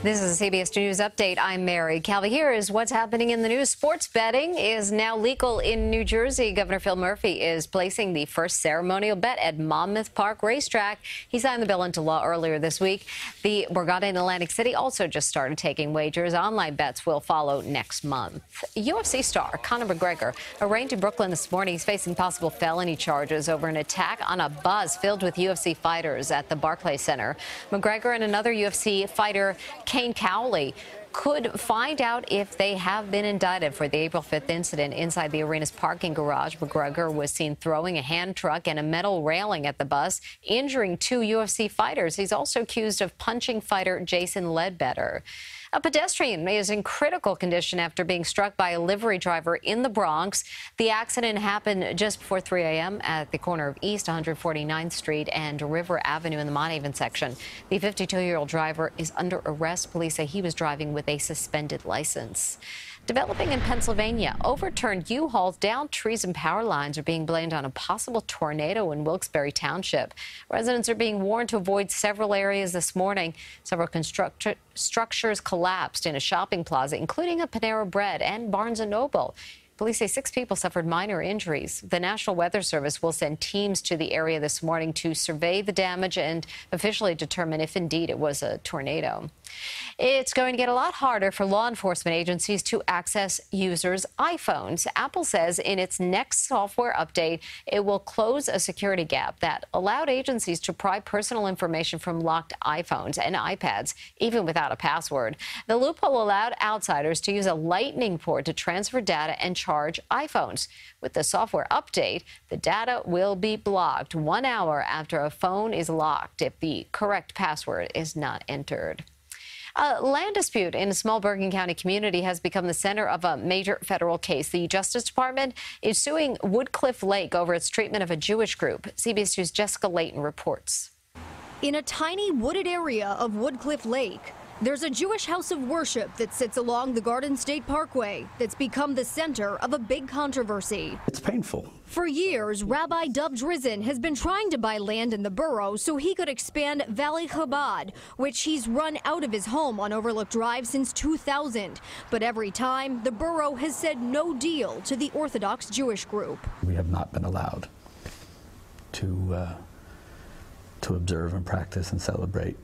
This is a CBS2 News Update. I'm Mary. Calvi, here is what's happening in the news. Sports betting is now legal in New Jersey. Governor Phil Murphy is placing the first ceremonial bet at Monmouth Park Racetrack. He signed the bill into law earlier this week. The Borgata in Atlantic City also just started taking wagers. Online bets will follow next month. UFC star Conor McGregor arraigned in Brooklyn this morning. He's facing possible felony charges over an attack on a bus filled with UFC fighters at the Barclays Center. McGregor and another UFC fighter, Kane Cowley, could find out if they have been indicted for the April 5th incident inside the arena's parking garage. McGregor was seen throwing a hand truck and a metal railing at the bus, injuring two UFC fighters. He's also accused of punching fighter Jason Ledbetter. A pedestrian is in critical condition after being struck by a livery driver in the Bronx. The accident happened just before 3 a.m. at the corner of East 149th Street and River Avenue in the Mont Haven section. The 52-year-old driver is under arrest. Police say he was driving with a suspended license. Developing in Pennsylvania, overturned U-Hauls, downed trees and power lines are being blamed on a possible tornado in Wilkes-Barre Township. Residents are being warned to avoid several areas this morning. Several structures collapsed in a shopping plaza, including a Panera Bread and Barnes & Noble. Police say 6 people suffered minor injuries. The National Weather Service will send teams to the area this morning to survey the damage and officially determine if indeed it was a tornado. It's going to get a lot harder for law enforcement agencies to access users' iPhones. Apple says in its next software update, it will close a security gap that allowed agencies to pry personal information from locked iPhones and iPads, even without a password. The loophole allowed outsiders to use a lightning port to transfer data and charge iPhones. With the software update, the data will be blocked 1 hour after a phone is locked if the correct password is not entered. A land dispute in a small Bergen County community has become the center of a major federal case. The Justice Department is suing Woodcliff Lake over its treatment of a Jewish group. CBS2's Jessica Layton reports. In a tiny wooded area of Woodcliff Lake, there's a Jewish house of worship that sits along the Garden State Parkway that's become the center of a big controversy. It's painful. For years, Rabbi Dov Drizin has been trying to buy land in the borough so he could expand Valley Chabad, which he's run out of his home on Overlook Drive since 2000. But every time, the borough has said no deal to the Orthodox Jewish group. We have not been allowed to observe and practice and celebrate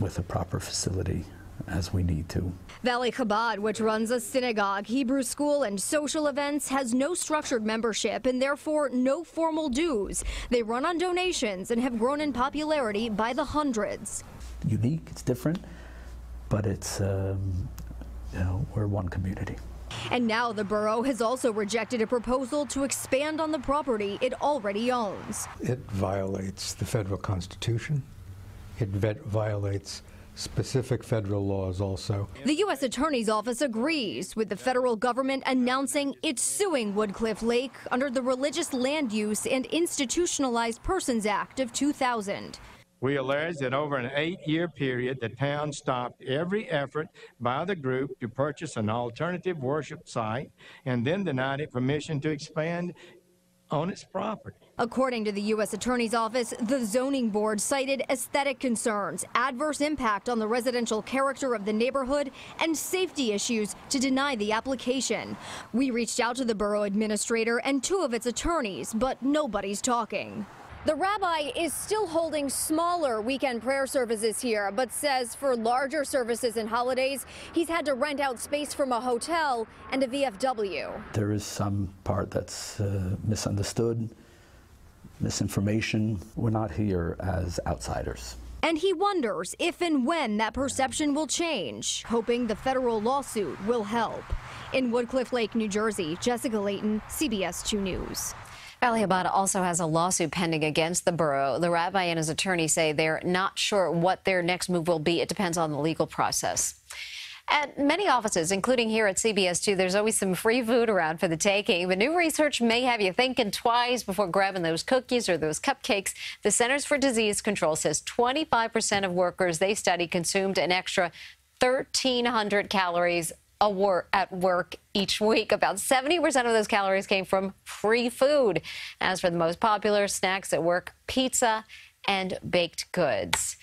with a proper facility as we need to. Valley Chabad, which runs a synagogue, Hebrew school, and social events, has no structured membership and therefore no formal dues. They run on donations and have grown in popularity by the hundreds. Unique, it's different, but it's, we're one community. And now the borough has also rejected a proposal to expand on the property it already owns. It violates the federal constitution. It violates specific federal laws also. The U.S. Attorney's Office agrees with the federal government announcing it's suing Woodcliff Lake under the Religious Land Use and Institutionalized Persons Act of 2000. We allege that over an 8-year period, the town stopped every effort by the group to purchase an alternative worship site and then denied it permission to expand on its property. According to the U.S. Attorney's Office, the zoning board cited aesthetic concerns, adverse impact on the residential character of the neighborhood, and safety issues to deny the application. We reached out to the borough administrator and 2 of its attorneys, but nobody's talking. The rabbi is still holding smaller weekend prayer services here, but says for larger services and holidays, he's had to rent out space from a hotel and a VFW. There is some part that's misunderstood, misinformation. We're not here as outsiders. And he wonders if and when that perception will change, hoping the federal lawsuit will help. In Woodcliff Lake, New Jersey, Jessica Layton, CBS 2 News. Valley Chabad also has a lawsuit pending against the borough. The rabbi and his attorney say they're not sure what their next move will be. It depends on the legal process. At many offices, including here at CBS2, there's always some free food around for the taking. But new research may have you thinking twice before grabbing those cookies or those cupcakes. The Centers for Disease Control says 25% of workers they study consumed an extra 1,300 calories at work each week. About 70% of those calories came from free food. As for the most popular snacks at work, pizza and baked goods.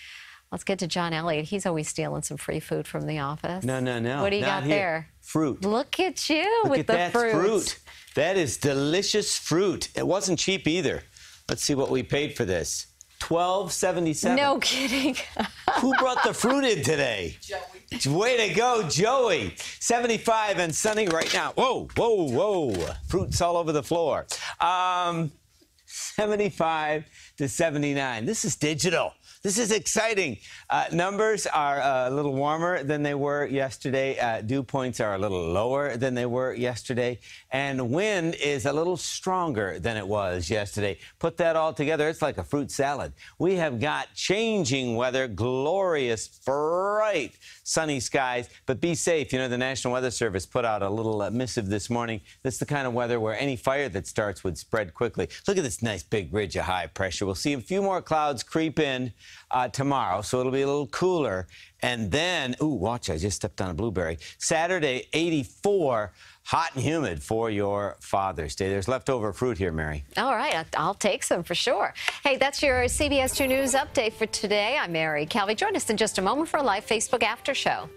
Let's get to John Elliott. He's always stealing some free food from the office. No. What do you got here. there? Fruit. Look at you Look with at the that fruit. fruit. That is delicious fruit. It wasn't cheap either. Let's see what we paid for this. $12.77. No kidding. Who brought the fruit in today? Joey. Way to go, Joey. 75 and sunny right now. Whoa. Fruits all over the floor. 75 to 79. This is digital. This is exciting. Numbers are a little warmer than they were yesterday. Dew points are a little lower than they were yesterday. And wind is a little stronger than it was yesterday. Put that all together, it's like a fruit salad. We have got changing weather, glorious, bright, sunny skies. But be safe. You know, the National Weather Service put out a little missive this morning. That's the kind of weather where any fire that starts would spread quickly. Look at this nice big ridge of high pressure. We'll see a few more clouds creep in tomorrow, so it'll be a little cooler. And then, ooh, watch, I just stepped on a blueberry. Saturday, 84, hot and humid for your Father's Day. There's leftover fruit here, Mary. All right, I'll take some for sure. Hey, that's your CBS2 News update for today. I'm Mary Calvi. Join us in just a moment for a live Facebook after show.